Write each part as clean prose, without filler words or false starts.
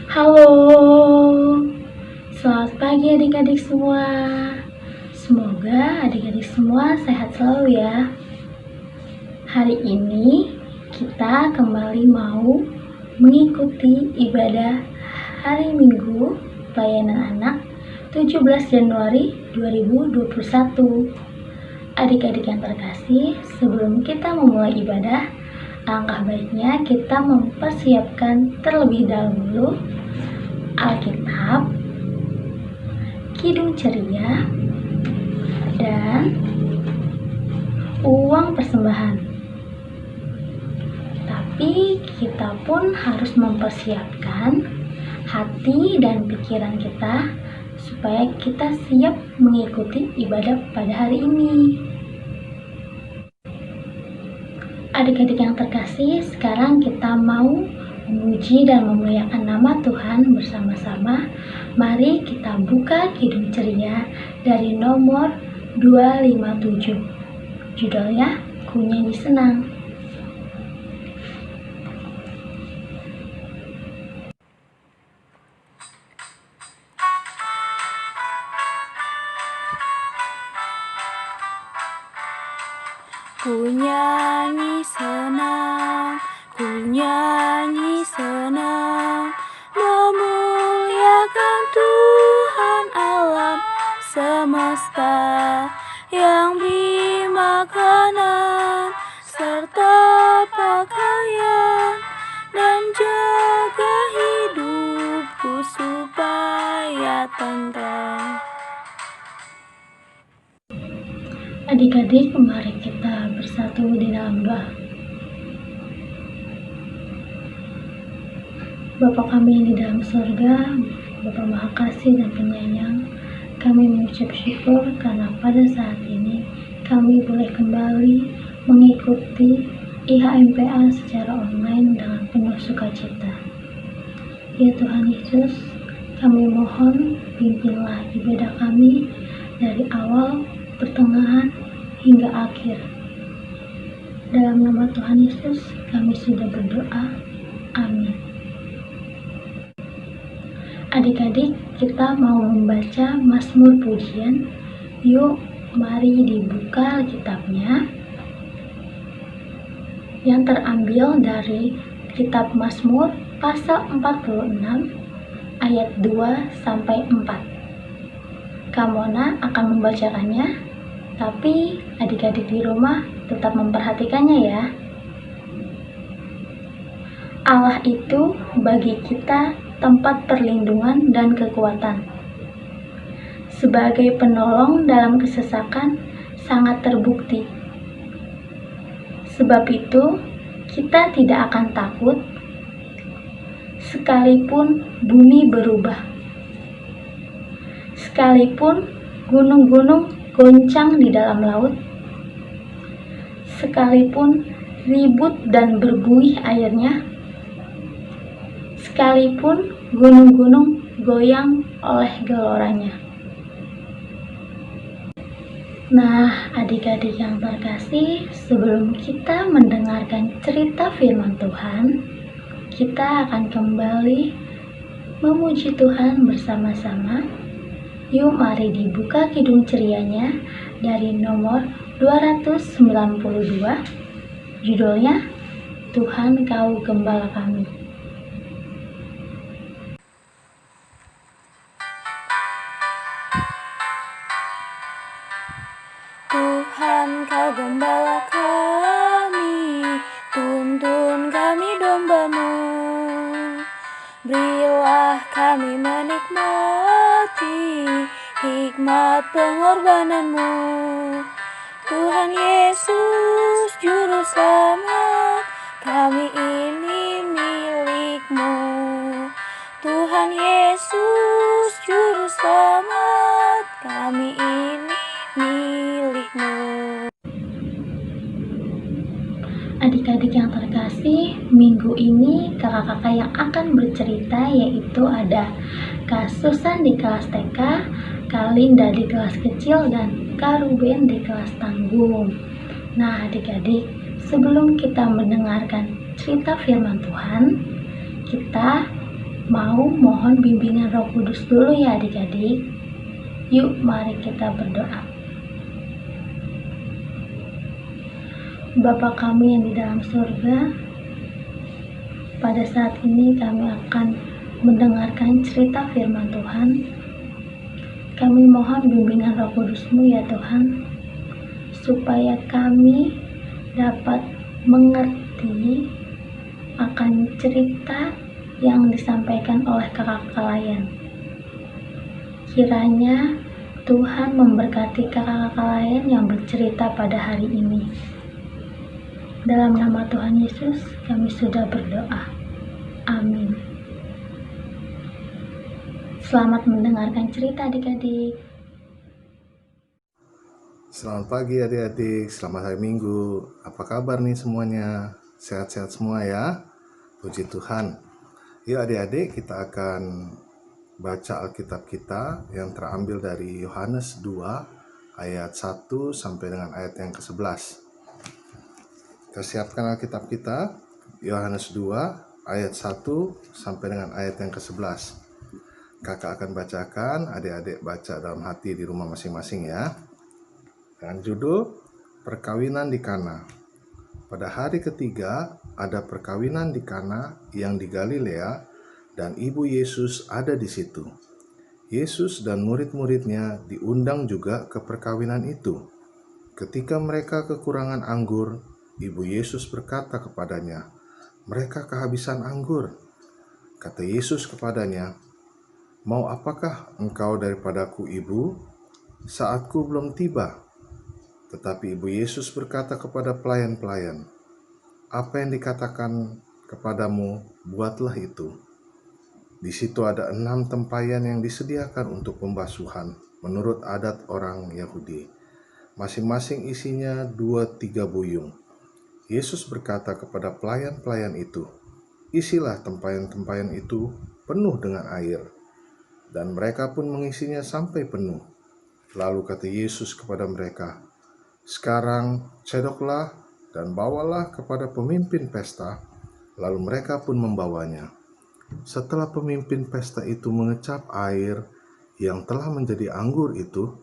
Halo, selamat pagi adik-adik semua. Semoga adik-adik semua sehat selalu ya. Hari ini kita kembali mau mengikuti ibadah hari Minggu pelayanan anak 17 Januari 2021. Adik-adik yang terkasih, sebelum kita memulai ibadah, alangkah baiknya kita mempersiapkan terlebih dahulu Alkitab, Kidung Ceria, dan uang persembahan. Tapi kita pun harus mempersiapkan hati dan pikiran kita supaya kita siap mengikuti ibadah pada hari ini. Adik-adik yang terkasih, sekarang kita mau memuji dan memuliakan nama Tuhan bersama-sama. Mari kita buka Kidung Ceria dari nomor 257. Judulnya Ku Nyanyi Senang. Ku nyanyi senang, ku nyanyi senang, memuliakan Tuhan alam semesta yang beri makanan serta pakaian dan jaga hidupku supaya tentram. Adik-adik, mari kita bersatu di dalam doa. Bapa kami yang di dalam surga, Bapa Maha Kasih dan Penyayang, kami mengucap syukur karena pada saat ini kami boleh kembali mengikuti IHMPA secara online dengan penuh sukacita. Ya Tuhan Yesus, kami mohon pimpinlah ibadah kami dari awal, pertengahan, hingga akhir. Dalam nama Tuhan Yesus, kami sudah berdoa. Amin. Adik-adik, kita mau membaca Mazmur Pujian. Yuk, mari dibuka Alkitabnya yang terambil dari kitab Mazmur pasal 46 ayat 2-4. Kamona akan membacakannya, tapi adik-adik di rumah tetap memperhatikannya ya. Allah itu bagi kita tempat perlindungan dan kekuatan. Sebagai penolong dalam kesesakan sangat terbukti. Sebab itu, kita tidak akan takut sekalipun bumi berubah. Sekalipun gunung-gunung goncang di dalam laut, sekalipun ribut dan berbuih airnya, sekalipun gunung-gunung goyang oleh geloranya. Nah, adik-adik yang terkasih, sebelum kita mendengarkan cerita firman Tuhan, kita akan kembali memuji Tuhan bersama-sama. Yuk, mari dibuka Kidung Cerianya dari nomor 292. Judulnya Tuhan Kau Gembala Kami. Tuhan Kau gembala kami, tuntun kami domba-Mu. Berilah kami menikmati hikmat pengorbanan-Mu. Tuhan Yesus Juru Selamat, kami ini milik-Mu. Tuhan Yesus Juru Selamat, kami ini milik-Mu. Adik-adik yang terkasih, minggu ini kakak-kakak yang akan bercerita yaitu ada Kak Susan di kelas TK, Kak Linda di kelas kecil, dan Kak Ruben di kelas tanggung. Nah adik-adik, sebelum kita mendengarkan cerita firman Tuhan, kita mau mohon bimbingan Roh Kudus dulu ya adik-adik. Yuk mari kita berdoa. Bapa kami yang di dalam surga, pada saat ini kami akan mendengarkan cerita firman Tuhan. Kami mohon bimbingan Roh Kudus-Mu ya Tuhan, supaya kami dapat mengerti akan cerita yang disampaikan oleh kakak Layan. Kiranya Tuhan memberkati kakak Layan yang bercerita pada hari ini. Dalam nama Tuhan Yesus, kami sudah berdoa. Amin. Selamat mendengarkan cerita adik-adik. Selamat pagi adik-adik, selamat hari Minggu. Apa kabar nih semuanya? Sehat-sehat semua ya? Puji Tuhan. Yuk adik-adik, kita akan baca Alkitab kita yang terambil dari Yohanes 2 ayat 1 sampai dengan ayat yang ke-11. Kita siapkan Alkitab kita, Yohanes 2 ayat 1 sampai dengan ayat yang ke-11. Kakak akan bacakan, adik-adik baca dalam hati di rumah masing-masing ya. Dengan judul Perkawinan di Kana. Pada hari ketiga ada perkawinan di Kana yang di Galilea, dan ibu Yesus ada di situ. Yesus dan murid-muridnya diundang juga ke perkawinan itu. Ketika mereka kekurangan anggur, ibu Yesus berkata kepadanya, "Mereka kehabisan anggur." Kata Yesus kepadanya, "Mau apakah engkau daripadaku, ibu? Saatku belum tiba." Tetapi ibu Yesus berkata kepada pelayan-pelayan, "Apa yang dikatakan kepadamu, buatlah itu." Di situ ada 6 tempayan yang disediakan untuk pembasuhan menurut adat orang Yahudi. Masing-masing isinya 2-3 buyung. Yesus berkata kepada pelayan-pelayan itu, "Isilah tempayan-tempayan itu penuh dengan air." Dan mereka pun mengisinya sampai penuh. Lalu kata Yesus kepada mereka, "Sekarang cedoklah dan bawalah kepada pemimpin pesta." Lalu mereka pun membawanya. Setelah pemimpin pesta itu mengecap air yang telah menjadi anggur itu,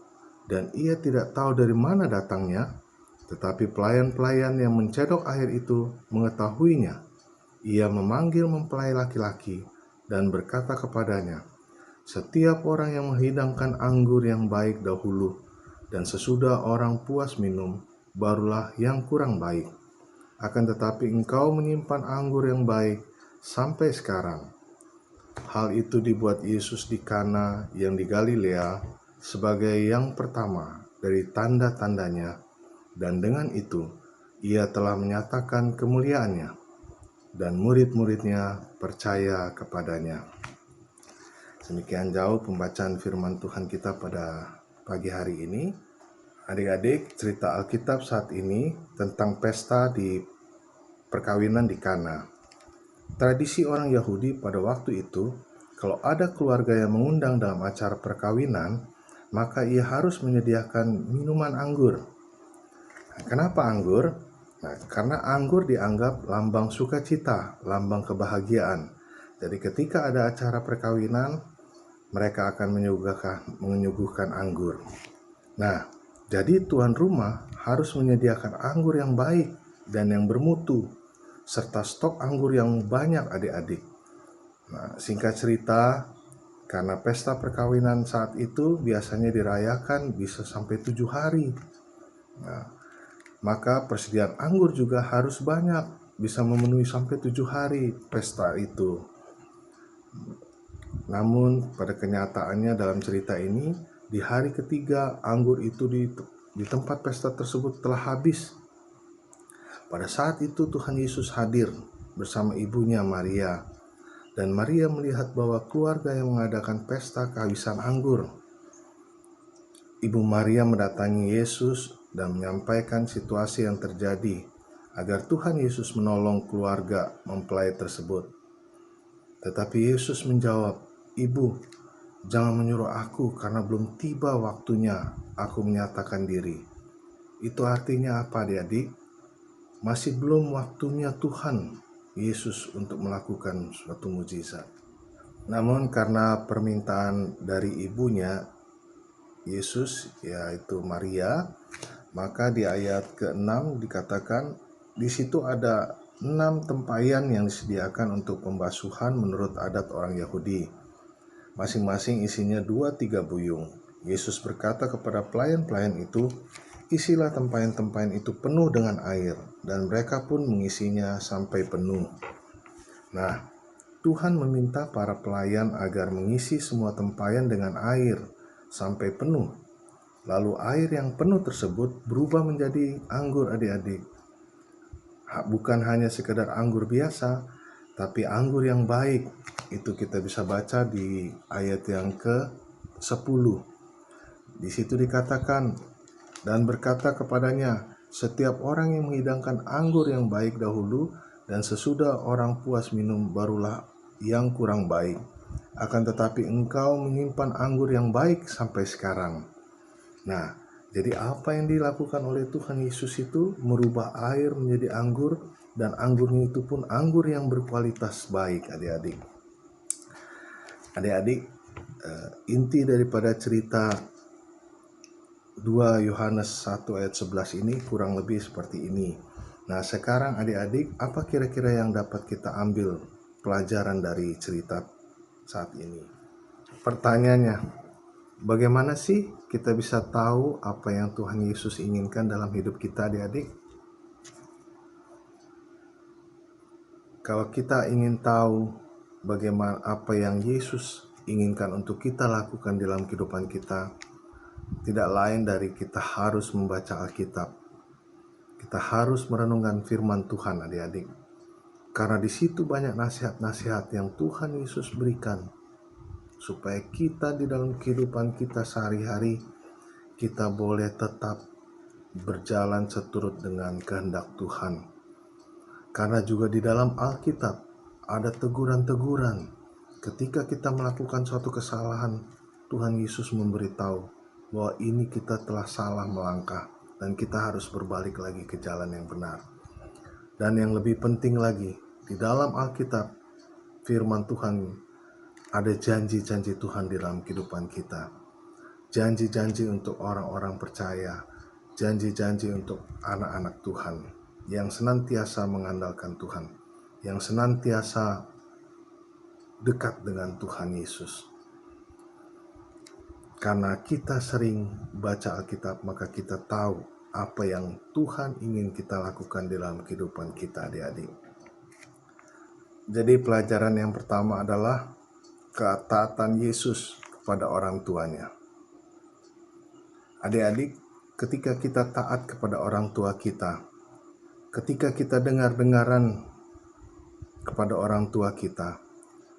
dan ia tidak tahu dari mana datangnya, tetapi pelayan-pelayan yang mencedok air itu mengetahuinya. Ia memanggil mempelai laki-laki dan berkata kepadanya, "Setiap orang yang menghidangkan anggur yang baik dahulu, dan sesudah orang puas minum, barulah yang kurang baik. Akan tetapi engkau menyimpan anggur yang baik sampai sekarang." Hal itu dibuat Yesus di Kana yang di Galilea sebagai yang pertama dari tanda-tandanya, dan dengan itu ia telah menyatakan kemuliaannya, dan murid-muridnya percaya kepadanya. Demikian jauh pembacaan firman Tuhan kita pada pagi hari ini. Adik-adik, cerita Alkitab saat ini tentang pesta di perkawinan di Kana. Tradisi orang Yahudi pada waktu itu, kalau ada keluarga yang mengundang dalam acara perkawinan, maka ia harus menyediakan minuman anggur. Kenapa anggur? Karena anggur dianggap lambang sukacita, lambang kebahagiaan. Jadi ketika ada acara perkawinan, mereka akan menyuguhkan anggur. Nah, jadi tuan rumah harus menyediakan anggur yang baik dan yang bermutu, serta stok anggur yang banyak adik-adik. Nah, singkat cerita, karena pesta perkawinan saat itu biasanya dirayakan bisa sampai 7 hari. Nah, maka persediaan anggur juga harus banyak, bisa memenuhi sampai 7 hari pesta itu. Namun pada kenyataannya dalam cerita ini, di hari ketiga anggur itu di tempat pesta tersebut telah habis. Pada saat itu Tuhan Yesus hadir bersama ibunya Maria, dan Maria melihat bahwa keluarga yang mengadakan pesta kehabisan anggur. Ibu Maria mendatangi Yesus dan menyampaikan situasi yang terjadi agar Tuhan Yesus menolong keluarga mempelai tersebut. Tetapi Yesus menjawab, "Ibu, jangan menyuruh aku karena belum tiba waktunya aku menyatakan diri." Itu artinya apa, adik-adik? Masih belum waktunya Tuhan Yesus untuk melakukan suatu mukjizat. Namun karena permintaan dari ibunya Yesus, yaitu Maria, maka di ayat ke-6 dikatakan di situ ada 6 tempayan yang disediakan untuk pembasuhan menurut adat orang Yahudi. Masing-masing isinya 2-3 buyung. Yesus berkata kepada pelayan-pelayan itu, "Isilah tempayan-tempayan itu penuh dengan air," dan mereka pun mengisinya sampai penuh. Nah, Tuhan meminta para pelayan agar mengisi semua tempayan dengan air sampai penuh. Lalu air yang penuh tersebut berubah menjadi anggur, adik-adik. Bukan hanya sekedar anggur biasa, tapi anggur yang baik. Itu kita bisa baca di ayat yang ke-10. Di situ dikatakan, "Dan berkata kepadanya, setiap orang yang menghidangkan anggur yang baik dahulu, dan sesudah orang puas minum barulah yang kurang baik. Akan tetapi engkau menyimpan anggur yang baik sampai sekarang." Nah, jadi apa yang dilakukan oleh Tuhan Yesus itu merubah air menjadi anggur, dan anggurnya itu pun anggur yang berkualitas baik, adik-adik. Adik-adik, inti daripada cerita 2 Yohanes 1 ayat 11 ini kurang lebih seperti ini. Nah, sekarang adik-adik, apa kira-kira yang dapat kita ambil pelajaran dari cerita saat ini? Pertanyaannya, bagaimana sih kita bisa tahu apa yang Tuhan Yesus inginkan dalam hidup kita, adik-adik? Kalau kita ingin tahu bagaimana apa yang Yesus inginkan untuk kita lakukan dalam kehidupan kita, tidak lain dari kita harus membaca Alkitab. Kita harus merenungkan firman Tuhan, adik-adik. Karena di situ banyak nasihat-nasihat yang Tuhan Yesus berikan supaya kita di dalam kehidupan kita sehari-hari kita boleh tetap berjalan seturut dengan kehendak Tuhan. Karena juga di dalam Alkitab ada teguran-teguran. Ketika kita melakukan suatu kesalahan, Tuhan Yesus memberitahu bahwa ini kita telah salah melangkah dan kita harus berbalik lagi ke jalan yang benar. Dan yang lebih penting lagi, di dalam Alkitab, firman Tuhan, ada janji-janji Tuhan di dalam kehidupan kita. Janji-janji untuk orang-orang percaya, janji-janji untuk anak-anak Tuhan yang senantiasa mengandalkan Tuhan, yang senantiasa dekat dengan Tuhan Yesus. Karena kita sering baca Alkitab, maka kita tahu apa yang Tuhan ingin kita lakukan dalam kehidupan kita, adik-adik. Jadi pelajaran yang pertama adalah ketaatan Yesus kepada orang tuanya. Adik-adik, ketika kita taat kepada orang tua kita, ketika kita dengar-dengaran kepada orang tua kita,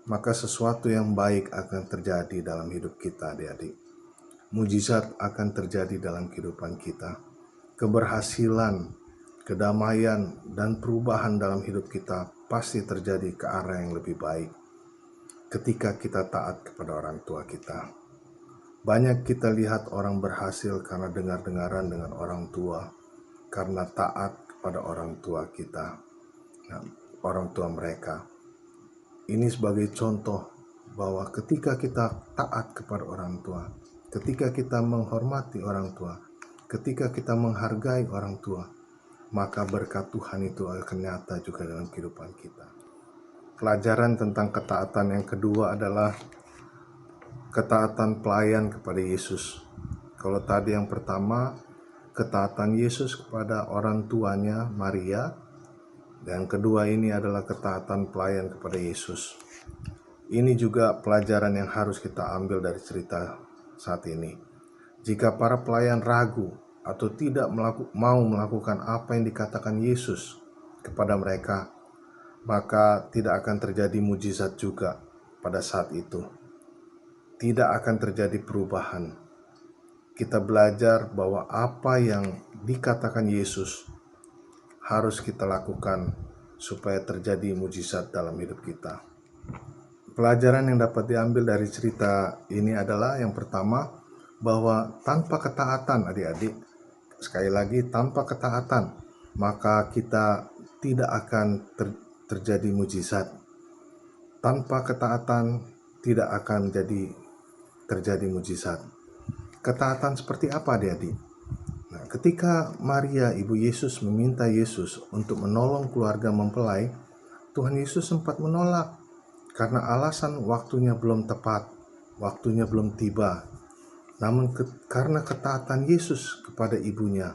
maka sesuatu yang baik akan terjadi dalam hidup kita, adik-adik. Mujizat akan terjadi dalam kehidupan kita. Keberhasilan, kedamaian, dan perubahan dalam hidup kita pasti terjadi ke arah yang lebih baik ketika kita taat kepada orang tua kita. Banyak kita lihat orang berhasil karena dengar-dengaran dengan orang tua, karena taat kepada orang tua kita, orang tua mereka. Ini sebagai contoh bahwa ketika kita taat kepada orang tua, ketika kita menghormati orang tua, ketika kita menghargai orang tua, maka berkat Tuhan itu akan nyata juga dalam kehidupan kita. Pelajaran tentang ketaatan yang kedua adalah ketaatan pelayan kepada Yesus. Kalau tadi yang pertama, ketaatan Yesus kepada orang tuanya Maria, dan kedua ini adalah ketaatan pelayan kepada Yesus. Ini juga pelajaran yang harus kita ambil dari cerita saat ini. Jika para pelayan ragu atau tidak mau melakukan apa yang dikatakan Yesus kepada mereka, maka tidak akan terjadi mujizat juga pada saat itu. Tidak akan terjadi perubahan. Kita belajar bahwa apa yang dikatakan Yesus harus kita lakukan supaya terjadi mujizat dalam hidup kita. Pelajaran yang dapat diambil dari cerita ini adalah yang pertama, bahwa tanpa ketaatan, adik-adik, sekali lagi tanpa ketaatan, maka kita tidak akan terjadi mujizat. Tanpa ketaatan tidak akan terjadi mujizat. Ketaatan seperti apa adik-adik? Nah, ketika Maria ibu Yesus meminta Yesus untuk menolong keluarga mempelai, Tuhan Yesus sempat menolak karena alasan waktunya belum tepat, waktunya belum tiba. Namun karena ketaatan Yesus kepada ibunya,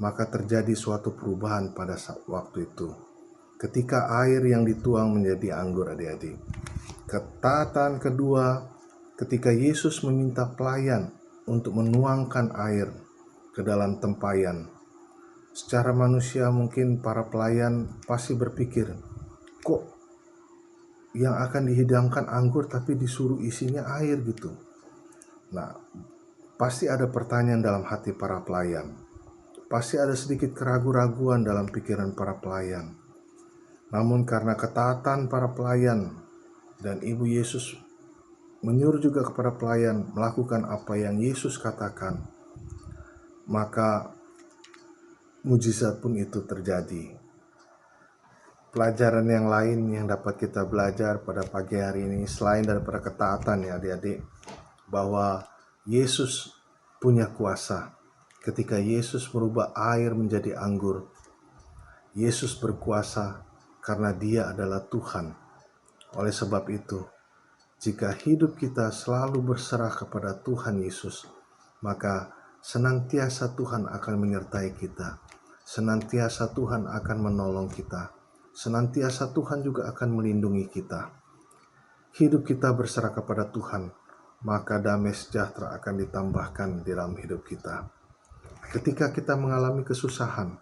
maka terjadi suatu perubahan pada waktu itu. Ketika air yang dituang menjadi anggur, adik-adik. Ketaatan kedua, ketika Yesus meminta pelayan untuk menuangkan air ke dalam tempayan. Secara manusia mungkin para pelayan pasti berpikir, kok yang akan dihidangkan anggur tapi disuruh isinya air gitu. Nah, pasti ada pertanyaan dalam hati para pelayan. Pasti ada sedikit keraguan-raguan dalam pikiran para pelayan. Namun karena ketaatan para pelayan dan Ibu Yesus menyuruh juga kepada pelayan melakukan apa yang Yesus katakan, maka mujizat pun itu terjadi. Pelajaran yang lain yang dapat kita belajar pada pagi hari ini selain daripada ketaatan ya adik-adik, bahwa Yesus punya kuasa. Ketika Yesus merubah air menjadi anggur, Yesus berkuasa karena Dia adalah Tuhan. Oleh sebab itu, jika hidup kita selalu berserah kepada Tuhan Yesus, maka senantiasa Tuhan akan menyertai kita. Senantiasa Tuhan akan menolong kita. Senantiasa Tuhan juga akan melindungi kita. Hidup kita berserah kepada Tuhan, maka damai sejahtera akan ditambahkan di dalam hidup kita. Ketika kita mengalami kesusahan,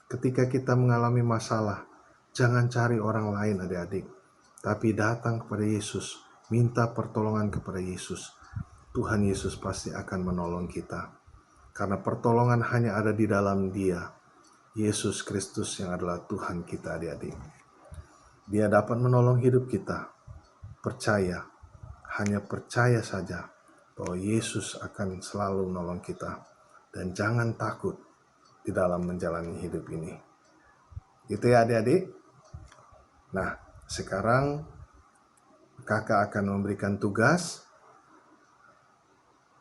ketika kita mengalami masalah, jangan cari orang lain adik-adik, tapi datang kepada Yesus, minta pertolongan kepada Yesus. Tuhan Yesus pasti akan menolong kita. Karena pertolongan hanya ada di dalam Dia, Yesus Kristus yang adalah Tuhan kita adik-adik. Dia dapat menolong hidup kita. Percaya, hanya percaya saja bahwa Yesus akan selalu menolong kita. Dan jangan takut di dalam menjalani hidup ini. Gitu ya adik-adik. Nah, sekarang kakak akan memberikan tugas.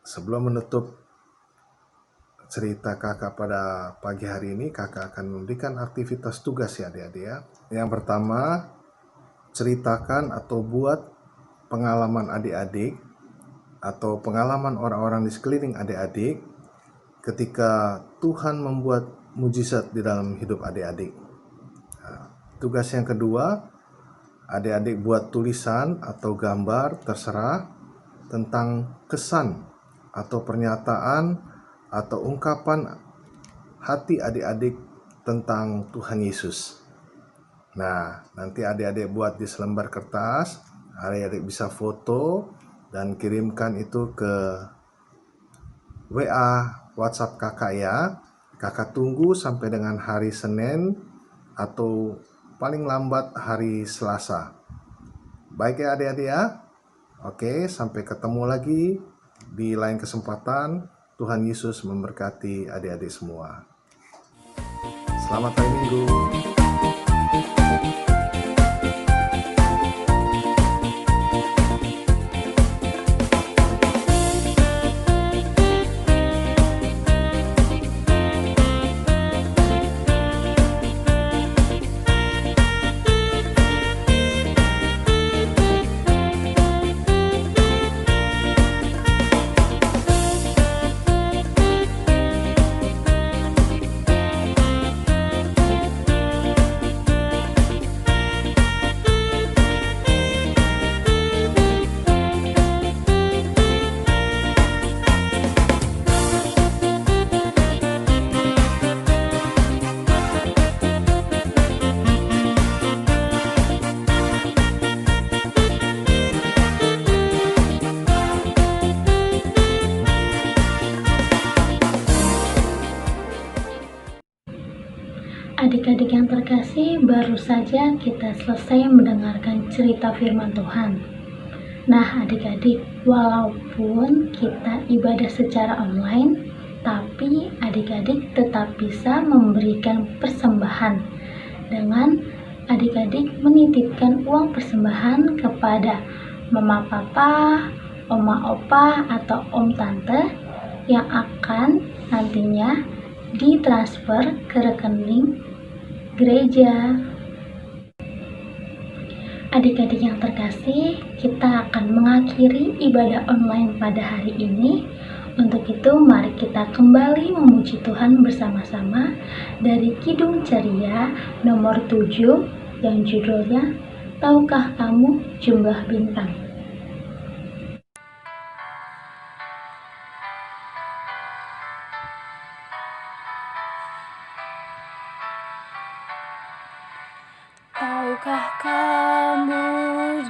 Sebelum menutup cerita kakak pada pagi hari ini, kakak akan memberikan aktivitas tugas ya adik-adik ya. Yang pertama, ceritakan atau buat pengalaman adik-adik atau pengalaman orang-orang di sekeliling adik-adik ketika Tuhan membuat mujizat di dalam hidup adik-adik. Nah, tugas yang kedua, adik-adik buat tulisan atau gambar, terserah, tentang kesan atau pernyataan atau ungkapan hati adik-adik tentang Tuhan Yesus. Nah, nanti adik-adik buat di selembar kertas, adik-adik bisa foto dan kirimkan itu ke WA WhatsApp kakak ya. Kakak tunggu sampai dengan hari Senin atau paling lambat hari Selasa. Baik ya adik-adik ya. Oke, sampai ketemu lagi di lain kesempatan. Tuhan Yesus memberkati adik-adik semua. Selamat hari Minggu. Adik-adik yang terkasih, baru saja kita selesai mendengarkan cerita firman Tuhan. Nah, adik-adik, walaupun kita ibadah secara online, tapi adik-adik tetap bisa memberikan persembahan dengan adik-adik menitipkan uang persembahan kepada mama papa, oma opa, atau om tante yang akan nantinya ditransfer ke rekening gereja. Adik-adik yang terkasih, kita akan mengakhiri ibadah online pada hari ini. Untuk itu, mari kita kembali memuji Tuhan bersama-sama dari Kidung Ceria nomor 7 yang judulnya Tahukah Kamu Jumlah Bintang? Tahukah kamu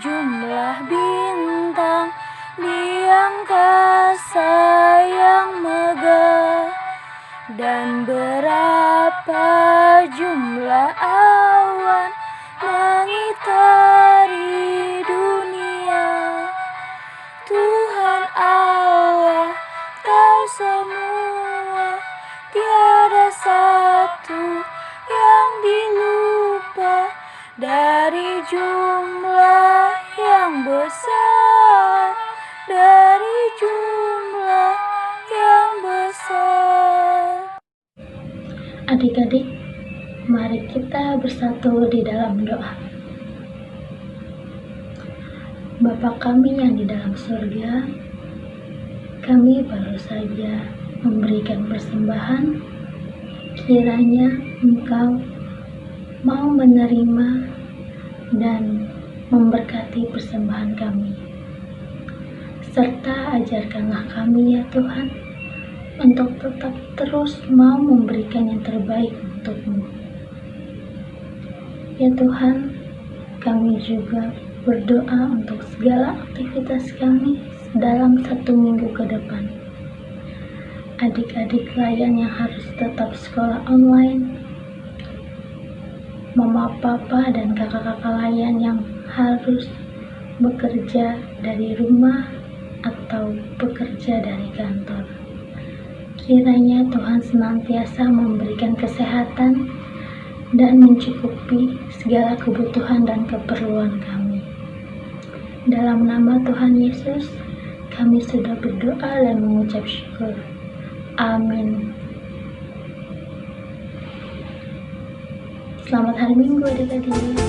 jumlah bintang di angkasa yang megah, dan berapa jumlah awan mengitari dunia? Tuhan Allah tahu semua, tiada satu yang dilupa. Dari jumlah yang besar, dari jumlah yang besar. Adik-adik, mari kita bersatu di dalam doa. Bapa kami yang di dalam surga, kami baru saja memberikan persembahan. Kiranya Engkau mau menerima dan memberkati persembahan kami. Serta ajarkanlah kami ya Tuhan, untuk tetap terus mau memberikan yang terbaik untuk-Mu. Ya Tuhan, kami juga berdoa untuk segala aktivitas kami dalam 1 minggu ke depan. Adik-adik layan yang harus tetap sekolah online, mama, papa, dan kakak-kakak layan yang harus bekerja dari rumah atau bekerja dari kantor. Kiranya Tuhan senantiasa memberikan kesehatan dan mencukupi segala kebutuhan dan keperluan kami. Dalam nama Tuhan Yesus, kami sudah berdoa dan mengucap syukur. Amin. Selamat hari Minggu adik-adik.